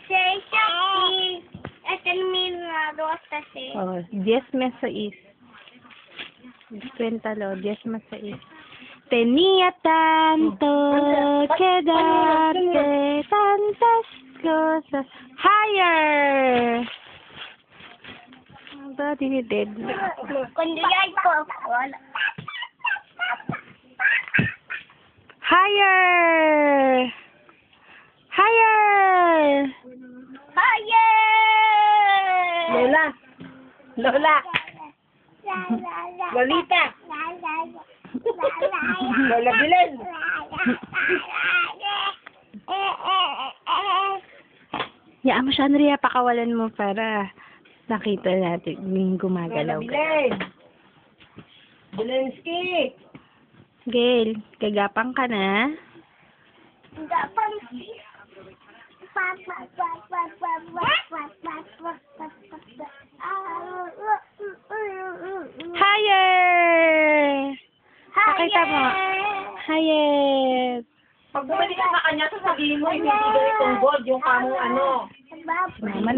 Shakespeare. Es el mirado hasta se. Oh, 10 más 6. Cuéntalo, 10 más 6. Tenía tanto que darte, tantas cosas. Higher! But he did. Cuando ya hay popcorn. Higher! Higher! Higher! Lola. Lola. Lolita. Lola Bilen. Yaan mo siya, Andrea, pakawalan mo para nakita natin yung Lola gumagalaw. Bilen. Bilensky. Gail, gagapang ka na? Gapang Higher! Pakita mo. Higher! Pag bumalik ka sa kanya, sasabihin mo, ibibigay itong gold, yung kamong ano. Mama,